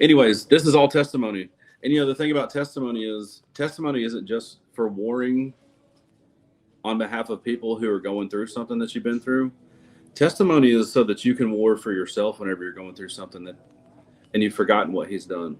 Anyways, this is all testimony. And the thing about testimony isn't just for warring on behalf of people who are going through something that you've been through. Testimony is so that you can war for yourself whenever you're going through something and you've forgotten what he's done.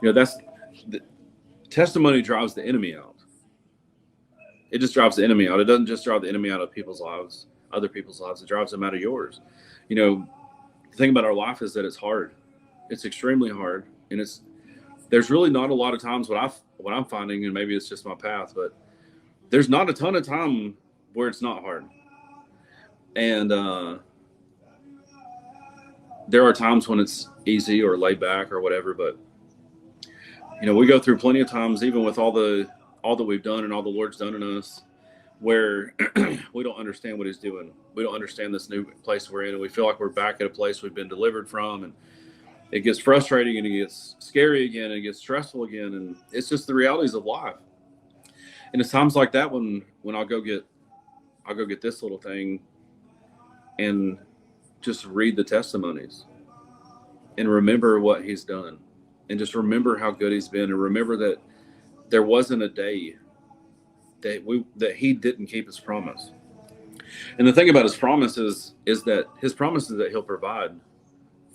That's the testimony drives the enemy out. It just drives the enemy out. It doesn't just drive the enemy out of people's lives, other people's lives. It drives them out of yours. The thing about our life is that it's hard. It's extremely hard, and there's really not a lot of times what I'm finding, and maybe it's just my path, but there's not a ton of time where it's not hard. And there are times when it's easy or laid back or whatever, but we go through plenty of times, even with all that we've done and all the Lord's done in us, where we don't understand what he's doing. We don't understand this new place we're in, and we feel like we're back at a place we've been delivered from, and it gets frustrating, and it gets scary again, and it gets stressful again, and it's just the realities of life. And it's times like that when I'll go get this little thing and just read the testimonies and remember what he's done, and just remember how good he's been, and remember that there wasn't a day that he didn't keep his promise. And the thing about his promise is that his promise is that he'll provide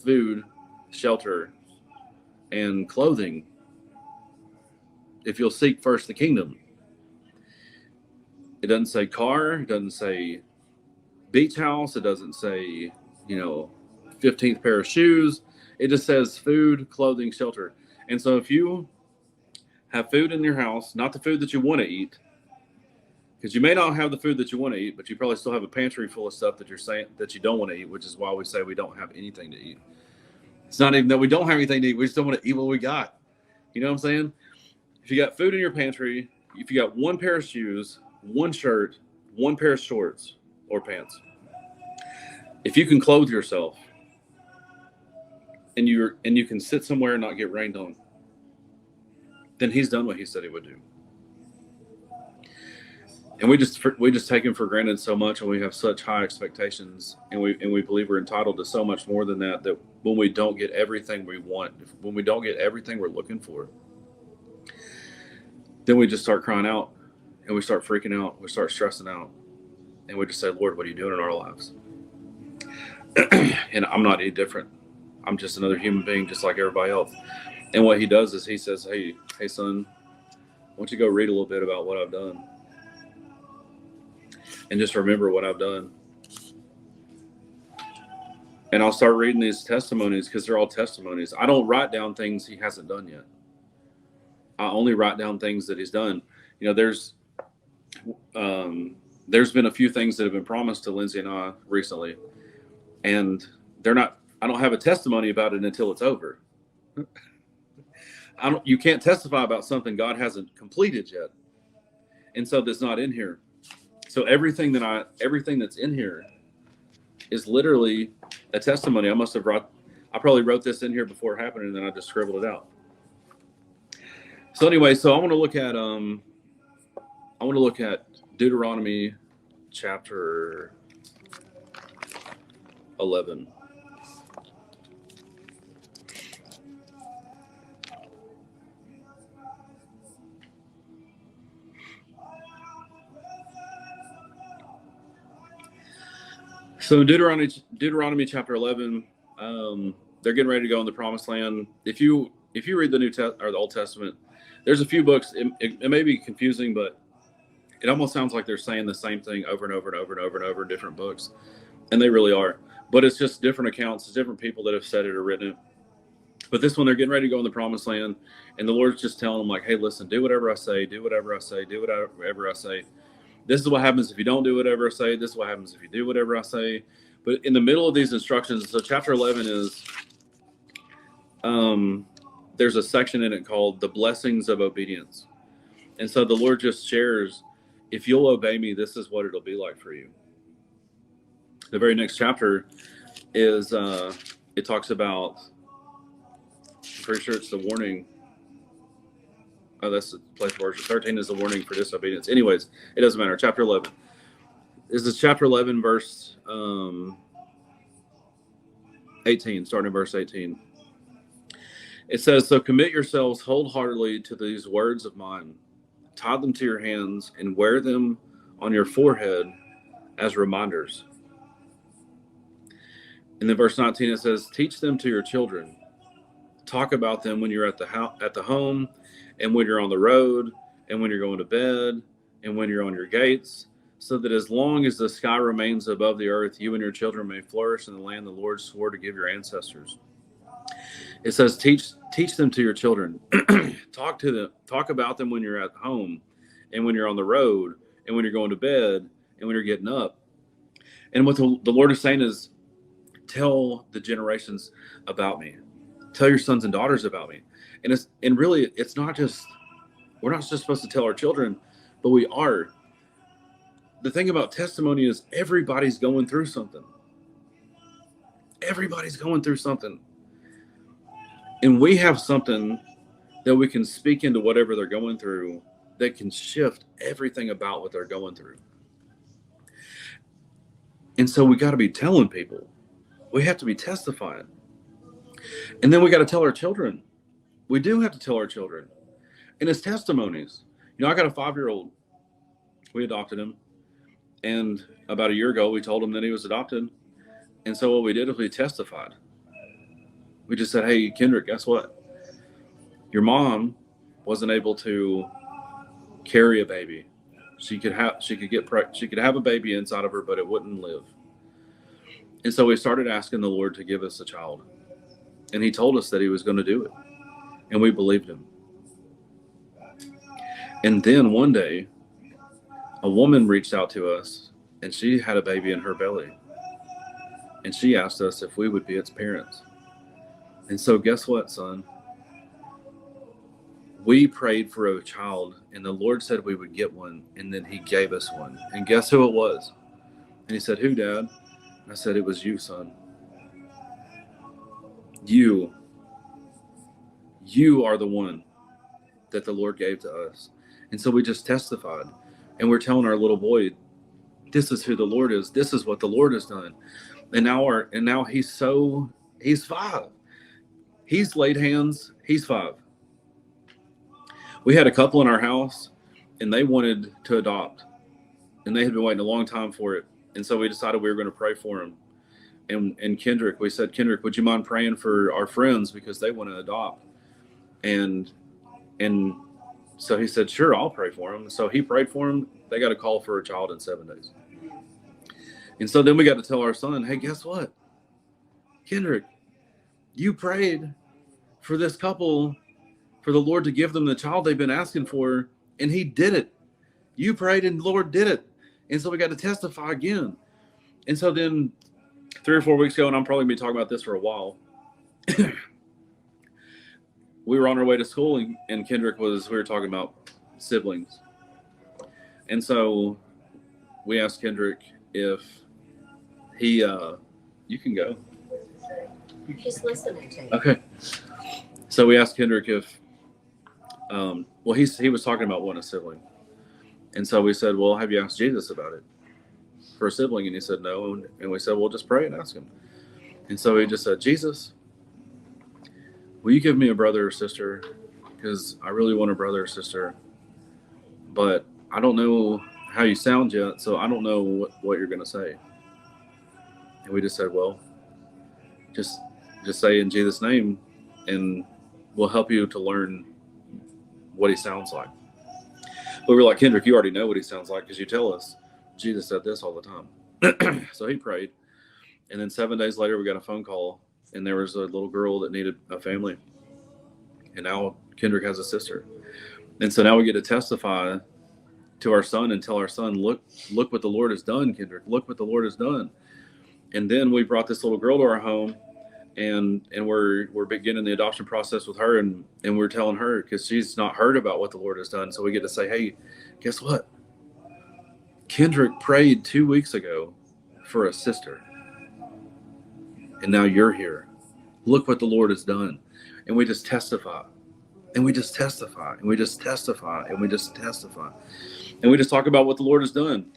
food, shelter, and clothing if you'll seek first the kingdom. It doesn't say car, it doesn't say beach house, it doesn't say 15th pair of shoes. It just says food, clothing, shelter. And so if you have food in your house, not the food that you want to eat, because you may not have the food that you want to eat, but you probably still have a pantry full of stuff that you're saying that you don't want to eat, which is why we say we don't have anything to eat. It's not even that we don't have anything to eat, we just don't want to eat what we got. You know what I'm saying? If you got food in your pantry, if you got one pair of shoes, one shirt, one pair of shorts or pants, if you can clothe yourself and you can sit somewhere and not get rained on, then he's done what he said he would do. And we just take him for granted so much, and we have such high expectations, and we believe we're entitled to so much more than that, that when we don't get everything we want, when we don't get everything we're looking for, then we just start crying out, and we start freaking out, we start stressing out, and we just say, Lord, what are you doing in our lives? And I'm not any different. I'm just another human being just like everybody else. And what he does is he says, hey son, why don't you go read a little bit about what I've done? And just remember what I've done. And I'll start reading these testimonies because they're all testimonies. I don't write down things he hasn't done yet. I only write down things that he's done. There's been a few things that have been promised to Lindsay and I recently, and I don't have a testimony about it until it's over. You can't testify about something God hasn't completed yet. And so that's not in here. So everything that's in here is literally a testimony. I probably wrote this in here before it happened, and then I just scribbled it out. So anyway, I want to look at Deuteronomy chapter 11. So Deuteronomy chapter 11, they're getting ready to go in the promised land. If you read the the Old Testament, there's a few books. It may be confusing, but it almost sounds like they're saying the same thing over and over and over and over and over in different books, and they really are. But it's just different accounts. It's different people that have said it or written it. But this one, they're getting ready to go in the promised land, and the Lord's just telling them, like, hey, listen, do whatever I say, do whatever I say, do whatever I say. This is what happens if you don't do whatever I say. This is what happens if you do whatever I say. But in the middle of these instructions, so chapter 11 is, there's a section in it called the blessings of obedience. And so the Lord just shares, if you'll obey me, this is what it'll be like for you. The very next chapter is, it talks about, I'm pretty sure it's the warning. Oh, that's the place of worship. 13 is the warning for disobedience. Anyways, it doesn't matter. Chapter 11. This is chapter 11, verse 18, starting in verse 18. It says, so commit yourselves wholeheartedly to these words of mine. Tie them to your hands and wear them on your forehead as reminders. And then verse 19, it says, teach them to your children. Talk about them when you're at the home, and when you're on the road, and when you're going to bed, and when you're on your gates, so that as long as the sky remains above the earth, you and your children may flourish in the land the Lord swore to give your ancestors. It says, teach them to your children. Talk to them. Talk about them when you're at home, and when you're on the road, and when you're going to bed, and when you're getting up. And what the Lord is saying is, tell the generations about me. Tell your sons and daughters about me. And really, it's not just, we're not just supposed to tell our children, but we are. The thing about testimony is everybody's going through something. Everybody's going through something. And we have something that we can speak into whatever they're going through that can shift everything about what they're going through. And so we got to be telling people. We have to be testifying. And then we got to tell our children. We do have to tell our children. And it's testimonies. I got a 5-year-old. We adopted him. And about a year ago, we told him that he was adopted. And so what we did is we testified. We just said, hey, Kendrick, guess what? Your mom wasn't able to carry a baby. She could have a baby inside of her, but it wouldn't live. And so we started asking the Lord to give us a child. And he told us that he was going to do it. And we believed him. And then one day, a woman reached out to us, and she had a baby in her belly. And she asked us if we would be its parents. And so guess what, son? We prayed for a child, and the Lord said we would get one, and then he gave us one. And guess who it was? And he said, who, Dad? I said, it was you, son. You are the one that the Lord gave to us. And so we just testified. And we're telling our little boy, this is who the Lord is. This is what the Lord has done. And now he's 5. He's laid hands. He's 5. We had a couple in our house, and they wanted to adopt. And they had been waiting a long time for it. And so we decided we were going to pray for him. And Kendrick, we said, Kendrick, would you mind praying for our friends because they want to adopt? And so he said, sure, I'll pray for him. So he prayed for him. They got a call for a child in 7 days. And so then we got to tell our son, hey, guess what? Kendrick, you prayed for this couple, for the Lord to give them the child they've been asking for, and he did it. You prayed and the Lord did it. And so we got to testify again. And so then 3 or 4 weeks ago, and I'm probably going to be talking about this for a while, we were on our way to school, and Kendrick we were talking about siblings. And so we asked Kendrick if he, you can go. Just listening to you. Okay. So we asked Kendrick if, he was talking about wanting a sibling. And so we said, well, have you asked Jesus about it for a sibling? And he said, no. And we said, well, just pray and ask him. And so he just said, Jesus, will you give me a brother or sister? Because I really want a brother or sister, but I don't know how you sound yet, so I don't know what you're going to say. And we just said, well, just say in Jesus' name, and we'll help you to learn what he sounds like. But we were like, Kendrick, you already know what he sounds like because you tell us. Jesus said this all the time. So he prayed. And then 7 days later, we got a phone call, and there was a little girl that needed a family. And now Kendrick has a sister. And so now we get to testify to our son and tell our son, look what the Lord has done, Kendrick. Look what the Lord has done. And then we brought this little girl to our home, and we're beginning the adoption process with her, and we're telling her, because she's not heard about what the Lord has done. So we get to say, hey, guess what? Kendrick prayed 2 weeks ago for a sister. And now you're here. Look what the Lord has done. And we just testify. And we just testify. And we just testify. And we just testify. And we just talk about what the Lord has done.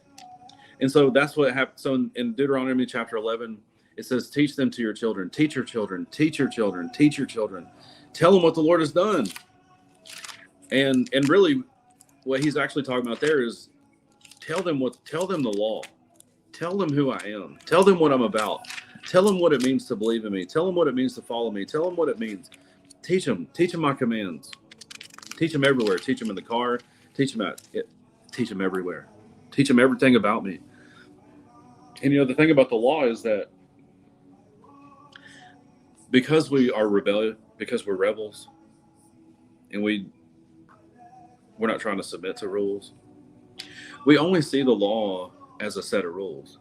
And so that's what happened. So in Deuteronomy chapter 11, It says, teach them to your children, teach your children, teach your children, teach your children. Tell them what the Lord has done. And really what he's actually talking about there is tell them the law. Tell them who I am. Tell them what I'm about. Tell them what it means to believe in me. Tell them what it means to follow me. Tell them what it means. Teach them my commands. Teach them everywhere. Teach them in the car. Teach them everywhere. Teach them everything about me. And the thing about the law is that because we are rebellious, because we're rebels, and we're not trying to submit to rules, we only see the law as a set of rules.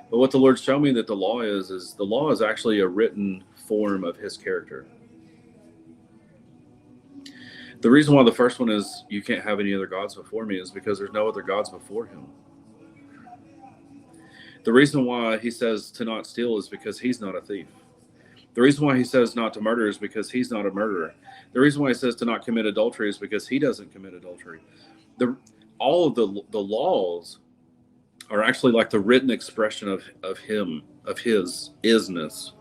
But what the Lord's shown me that the law is the law is actually a written form of his character. The reason why the first one is you can't have any other gods before me is because there's no other gods before him. The reason why he says to not steal is because he's not a thief. The reason why he says not to murder is because he's not a murderer. The reason why he says to not commit adultery is because he doesn't commit adultery. All of the laws are actually like the written expression of him, of his isness.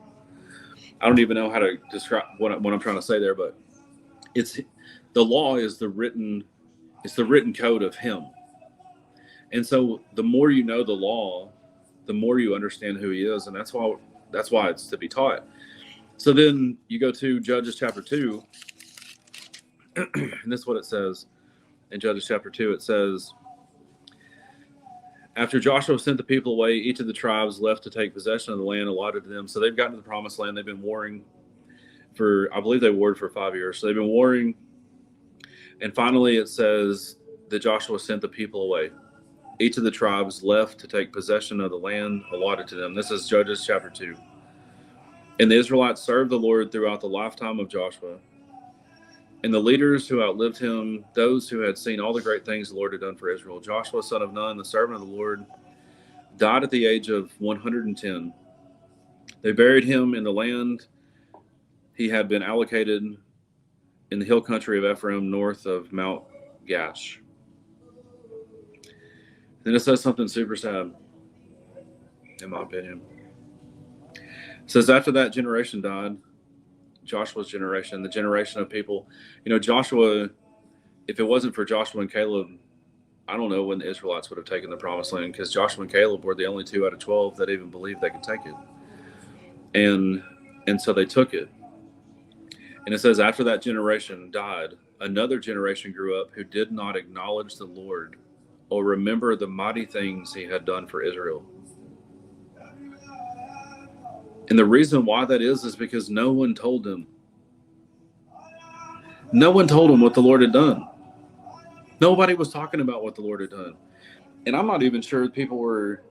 I don't even know how to describe what I'm trying to say there, but the law is the written code of him. And so the more you know the law, the more you understand who he is, and that's why it's to be taught. So then you go to Judges chapter 2, and this is what it says. In Judges chapter 2, it says, after Joshua sent the people away, each of the tribes left to take possession of the land allotted to them. So they've gotten to the promised land. They've been warring I believe they warred for 5 years. So they've been warring. And finally it says that Joshua sent the people away. Each of the tribes left to take possession of the land allotted to them. This is Judges chapter 2. And the Israelites served the Lord throughout the lifetime of Joshua. And the leaders who outlived him, those who had seen all the great things the Lord had done for Israel, Joshua, son of Nun, the servant of the Lord, died at the age of 110. They buried him in the land he had been allocated in the hill country of Ephraim, north of Mount Gash. Then it says something super sad, in my opinion. It says, after that generation died, Joshua's generation, the generation of people, Joshua, if it wasn't for Joshua and Caleb, I don't know when the Israelites would have taken the promised land, because Joshua and Caleb were the only 2 out of 12 that even believed they could take it. And so they took it. And it says, after that generation died, another generation grew up who did not acknowledge the Lord or remember the mighty things he had done for Israel. And the reason why that is because no one told them. No one told them what the Lord had done. Nobody was talking about what the Lord had done. And I'm not even sure people were...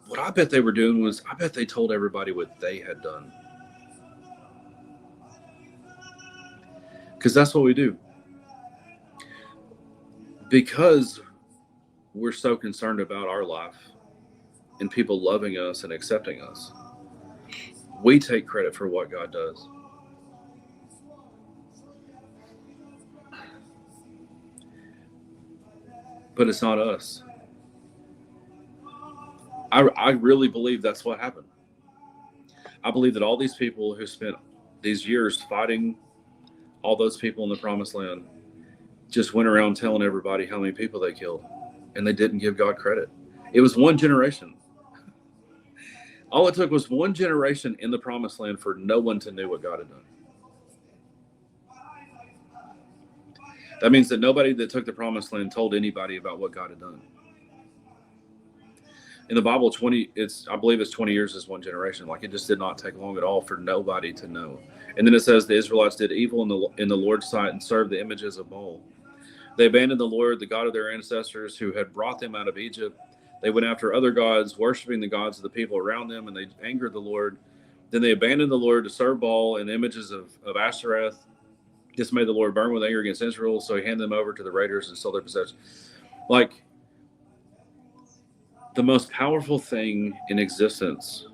what I bet they were doing was, I bet they told everybody what they had done. Because that's what we do. Because we're so concerned about our life and people loving us and accepting us, we take credit for what God does. But it's not us. I really believe that's what happened. I believe that all these people who spent these years fighting all those people in the promised land just went around telling everybody how many people they killed, and they didn't give God credit. It was one generation. All it took was one generation in the promised land for no one to know what God had done. That means that nobody that took the promised land told anybody about what God had done. In the Bible, I believe it's 20 years is one generation. Like, it just did not take long at all for nobody to know. And then it says the Israelites did evil in the Lord's sight and served the images of Baal. They abandoned the Lord, the God of their ancestors, who had brought them out of Egypt. They went after other gods, worshiping the gods of the people around them, and they angered the Lord. Then they abandoned the Lord to serve Baal and images of Ashtoreth. This made the Lord burn with anger against Israel, so he handed them over to the raiders and stole their possessions. Like, the most powerful thing in existence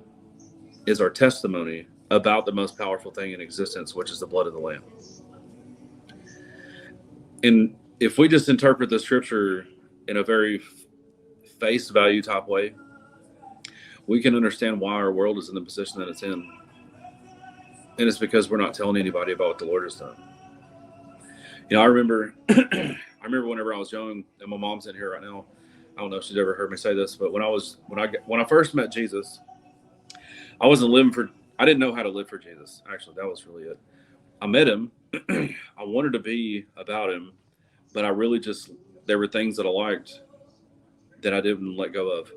is our testimony about the most powerful thing in existence, which is the blood of the Lamb. And if we just interpret the scripture in a very face value type way, we can understand why our world is in the position that it's in. And it's because we're not telling anybody about what the Lord has done. You know, I remember whenever I was young, and my mom's in here right now. I don't know if she's ever heard me say this, but when I first met Jesus, I wasn't living for. I didn't know how to live for Jesus. Actually, that was really it. I met him. I wanted to be about him, but I really just, there were things that I liked that I didn't let go of.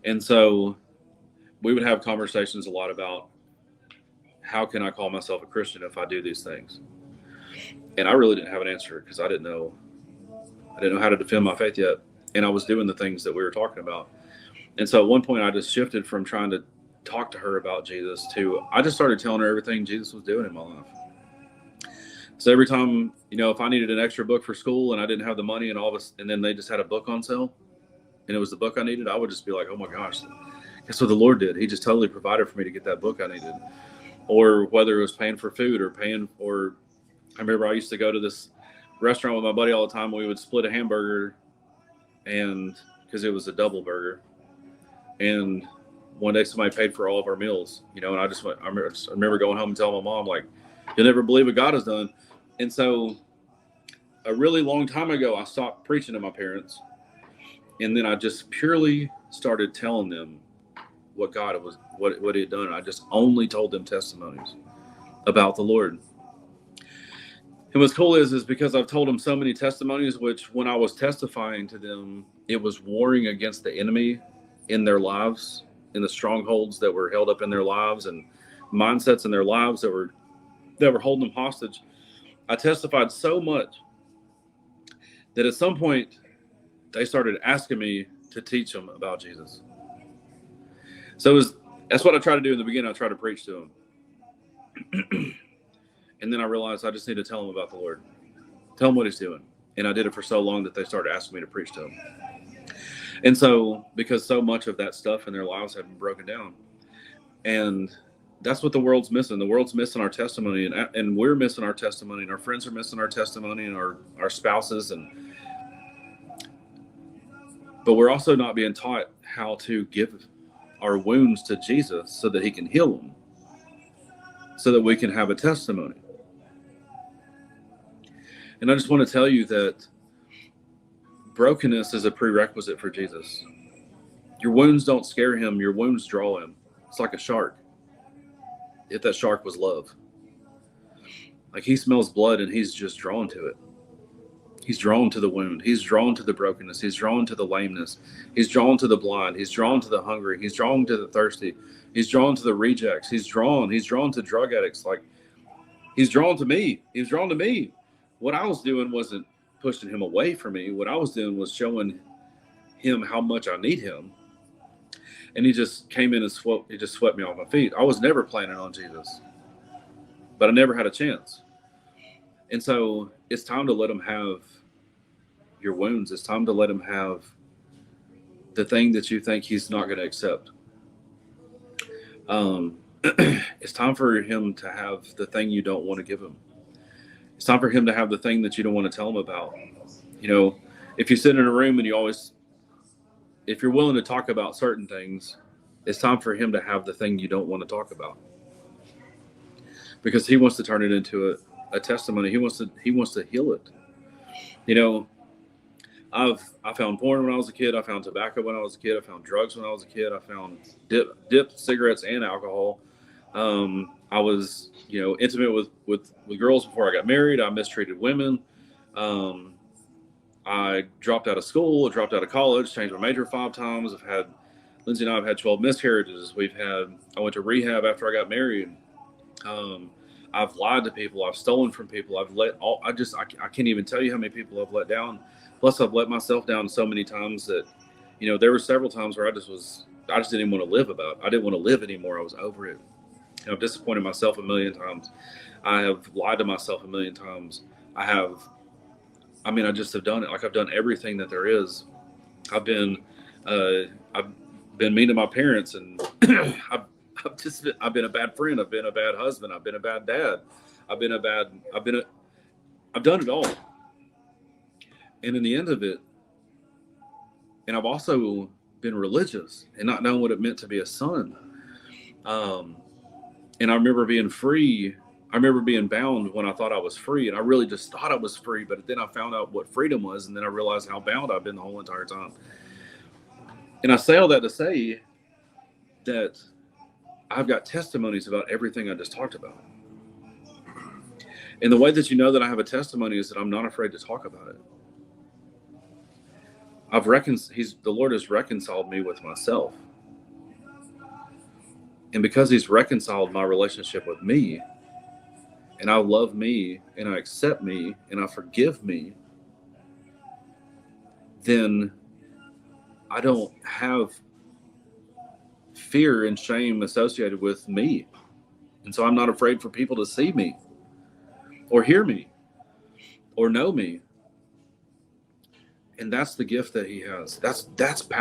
And so we would have conversations a lot about how can I call myself a Christian if I do these things? And I really didn't have an answer because I didn't know how to defend my faith yet. And I was doing the things that we were talking about. And so at one point I just shifted from trying to talk to her about Jesus to, I just started telling her everything Jesus was doing in my life. So every time, you know, if I needed an extra book for school and I didn't have the money and all this, and then they just had a book on sale and it was the book I needed, I would just be like, oh my gosh, guess what the Lord did? He just totally provided for me to get that book I needed. Or whether it was paying for food or I remember I used to go to this restaurant with my buddy all the time. We would split a hamburger, and because it was a double burger, and one day somebody paid for all of our meals, you know, and I remember going home and telling my mom, like, you'll never believe what God has done. And so a really long time ago, I stopped preaching to my parents, and then I just purely started telling them what God was, what he had done. I just only told them testimonies about the Lord. And what's cool is because I've told them so many testimonies, which when I was testifying to them, it was warring against the enemy in their lives, in the strongholds that were held up in their lives and mindsets in their lives that were holding them hostage. I testified so much that at some point they started asking me to teach them about Jesus. So that's what I try to do in the beginning. I try to preach to them. And then I realized I just need to tell them about the Lord. Tell them what he's doing. And I did it for so long that they started asking me to preach to them. And so, because so much of that stuff in their lives had been broken down. And that's what the world's missing. The world's missing our testimony, and we're missing our testimony, and our friends are missing our testimony, and our spouses. But we're also not being taught how to give our wounds to Jesus so that he can heal them, so that we can have a testimony. And I just want to tell you that brokenness is a prerequisite for Jesus. Your wounds don't scare him. Your wounds draw him. It's like a shark. If that shark was love. Like he smells blood and he's just drawn to it. He's drawn to the wound. He's drawn to the brokenness. He's drawn to the lameness. He's drawn to the blind. He's drawn to the hungry. He's drawn to the thirsty. He's drawn to the rejects. He's drawn to drug addicts. Like he's drawn to me. He's drawn to me. What I was doing wasn't pushing him away from me. What I was doing was showing him how much I need him. And he just came in and swept me off my feet. I was never planning on Jesus, but I never had a chance. And so it's time to let him have your wounds. It's time to let him have the thing that you think he's not going to accept. It's time for him to have the thing you don't want to give him. It's time for him to have the thing that you don't want to tell him about. You know, if you sit in a room and if you're willing to talk about certain things, it's time for him to have the thing you don't want to talk about. Because he wants to turn it into a testimony. He wants to heal it. You know, I found porn when I was a kid. I found tobacco when I was a kid. I found drugs when I was a kid. I found dipped cigarettes and alcohol. I was, you know, intimate with girls before I got married. I mistreated women. I dropped out of school, dropped out of college, changed my major 5 times. Lindsay and I have had 12 miscarriages. I went to rehab after I got married. I've lied to people. I've stolen from people. I can't even tell you how many people I've let down. Plus I've let myself down so many times that, you know, there were several times where I just didn't even want to live I didn't want to live anymore. I was over it. I've disappointed myself a million times. I have lied to myself a million times. I just have done it. Like I've done everything that there is. I've been mean to my parents, and I've been a bad friend. I've been a bad husband. I've been a bad dad. I've done it all. And in the end of it, and I've also been religious and not knowing what it meant to be a son. And I remember being free. I remember being bound when I thought I was free, and I really just thought I was free. But then I found out what freedom was, and then I realized how bound I've been the whole entire time. And I say all that to say that I've got testimonies about everything I just talked about. And the way that you know that I have a testimony is that I'm not afraid to talk about it. The Lord has reconciled me with myself. And because he's reconciled my relationship with me, and I love me, and I accept me, and I forgive me, then I don't have fear and shame associated with me. And so I'm not afraid for people to see me or hear me or know me. And that's the gift that he has. That's power.